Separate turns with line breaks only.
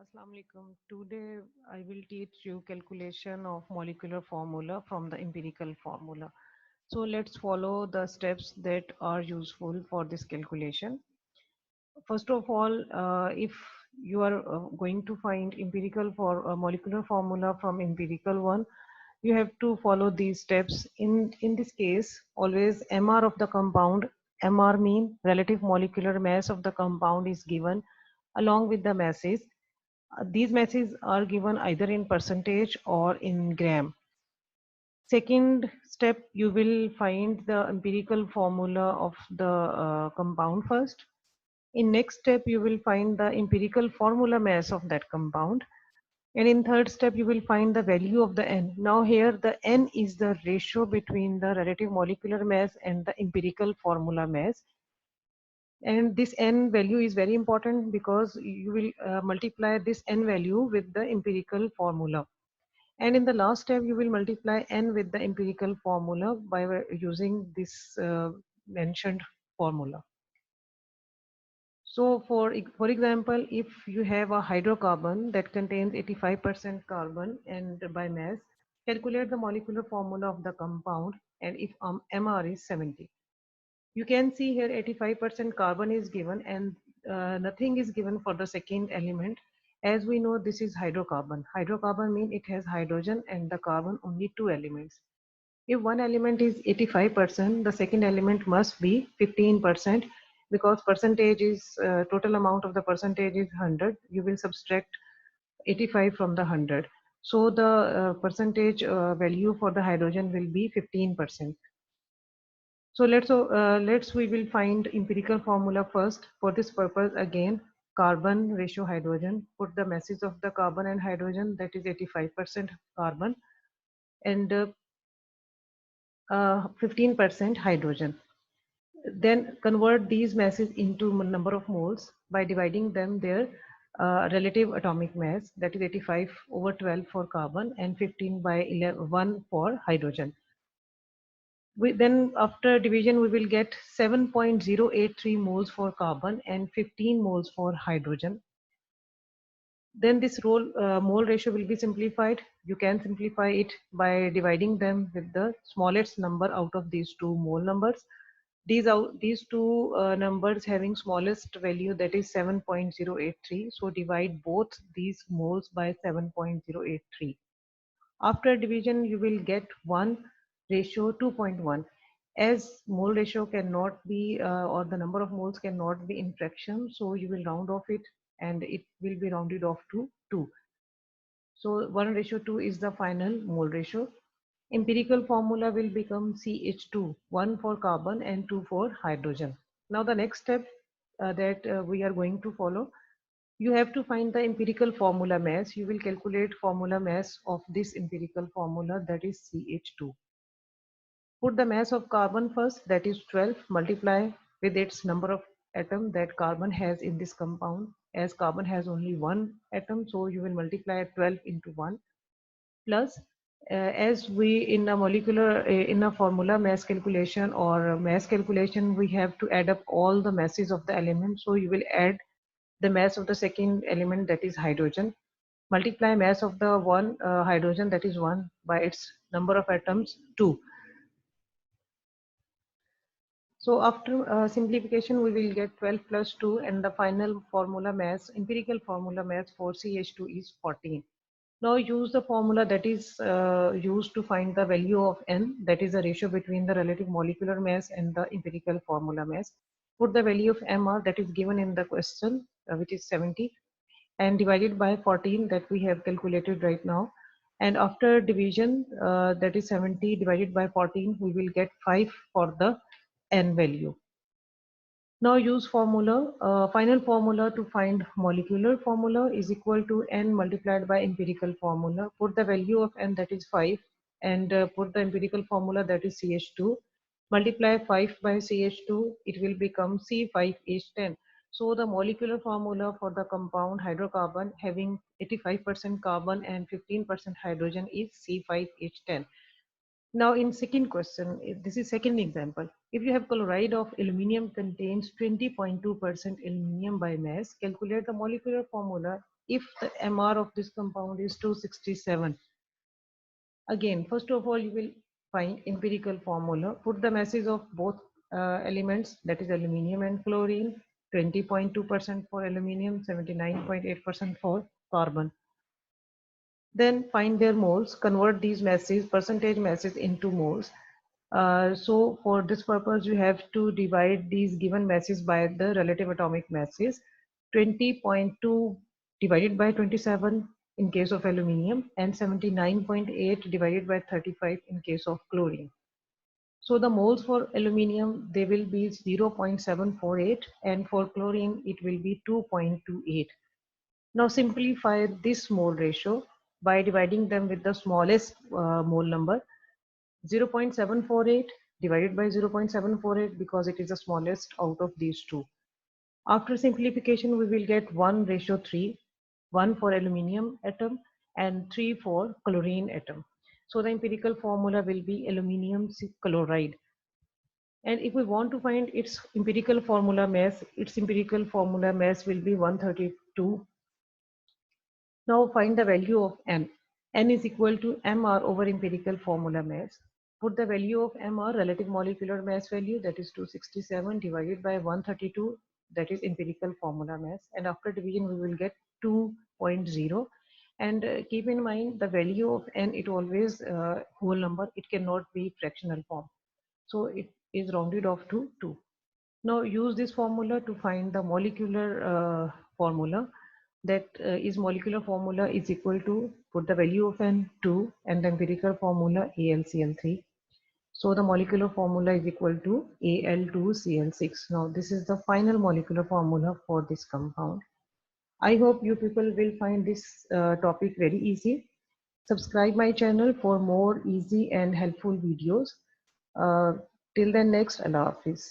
Assalamu alaikum. Today I will teach you calculation of molecular formula from the empirical formula. So let's follow the steps that are useful for this calculation. First of all, if you are going to find empirical for molecular formula from empirical one, you have to follow these steps. In this case, always MR of the compound, MR mean relative molecular mass of the compound is given along with the masses. These masses are given either in percentage or in gram. Second step, you will find the empirical formula of the compound first. In next step, you will find the empirical formula mass of that compound. And in third step, you will find the value of the N. Now here the N is the ratio between the relative molecular mass and the empirical formula mass. And this N value is very important because you will multiply this N value with the empirical formula. And in the last step, you will multiply N with the empirical formula by using this mentioned formula. So for example, if you have a hydrocarbon that contains 85% carbon and by mass, calculate the molecular formula of the compound and if MR is 70. You can see here 85% carbon is given and nothing is given for the second element. As we know, this is hydrocarbon. Hydrocarbon means it has hydrogen and the carbon only two elements. If one element is 85%, the second element must be 15% because percentage is total amount of the percentage is 100. You will subtract 85 from the 100. So the percentage value for the hydrogen will be 15%. So let's we will find empirical formula first. For this purpose, again, carbon ratio hydrogen. Put the masses of the carbon and hydrogen, that is 85% carbon and 15% hydrogen. Then convert these masses into number of moles by dividing them their relative atomic mass, that is 85 over 12 for carbon and 15 by 1 for hydrogen. Then after division we will get 7.083 moles for carbon and 15 moles for hydrogen. Then this mole ratio will be simplified. You can simplify it by dividing them with the smallest number out of these two mole numbers. These two numbers having smallest value, that is 7.083. So divide both these moles by 7.083. After division, you will get 1 ratio 2.1. As mole ratio cannot be, or the number of moles cannot be in fraction, so you will round off it and it will be rounded off to 2. So 1 ratio 2 is the final mole ratio. Empirical formula will become CH2, 1 for carbon and 2 for hydrogen. Now the next step that we are going to follow, you have to find the empirical formula mass. You will calculate formula mass of this empirical formula, that is CH2. Put the mass of carbon first, that is 12, multiply with its number of atom that carbon has in this compound. As carbon has only one atom, so you will multiply 12 into 1 plus as we in a molecular in a formula mass calculation or mass calculation, we have to add up all the masses of the element. So you will add the mass of the second element, that is hydrogen, multiply mass of the one hydrogen, that is 1, by its number of atoms 2. So after simplification, we will get 12 plus 2 and the final formula mass, empirical formula mass for CH2 is 14. Now use the formula that is used to find the value of N, that is the ratio between the relative molecular mass and the empirical formula mass. Put the value of MR that is given in the question, which is 70, and divided by 14 that we have calculated right now. And after division, that is 70 divided by 14, we will get 5 for the N value. Now use formula, final formula to find molecular formula is equal to N multiplied by empirical formula. Put the value of N, that is 5, and put the empirical formula, that is CH2. Multiply 5 by CH2, it will become C5H10. So the molecular formula for the compound hydrocarbon having 85% carbon and 15% hydrogen is C5H10. Now in second question, this is second example. If you have chloride of aluminium contains 20.2% aluminium by mass, calculate the molecular formula if the MR of this compound is 267. Again, first of all, you will find empirical formula. Put the masses of both elements, that is aluminium and chlorine, 20.2% for aluminium, 79.8% for carbon. Then find their moles, convert these masses, percentage masses into moles. So for this purpose, you have to divide these given masses by the relative atomic masses. 20.2 divided by 27 in case of aluminium and 79.8 divided by 35 in case of chlorine. So the moles for aluminium, they will be 0.748 and for chlorine, it will be 2.28. Now simplify this mole ratio by dividing them with the smallest mole number. 0.748 divided by 0.748 because it is the smallest out of these two. After simplification, we will get 1:3, 1 for aluminium atom and 3 for chlorine atom. So the empirical formula will be aluminium chloride. And if we want to find its empirical formula mass will be 132. Now find the value of N. N is equal to Mr over empirical formula mass. Put the value of Mr, relative molecular mass value, that is 267 divided by 132, that is empirical formula mass. And after division, we will get 2.0. And keep in mind the value of N, it always whole number, it cannot be fractional form. So it is rounded off to 2. Now use this formula to find the molecular formula. That is molecular formula is equal to, put the value of N 2 and the empirical formula AlCl3. So the molecular formula is equal to Al2Cl6. Now this is the final molecular formula for this compound. I hope you people will find this topic very easy. Subscribe my channel for more easy and helpful videos. Till then, next, Allah Hafiz.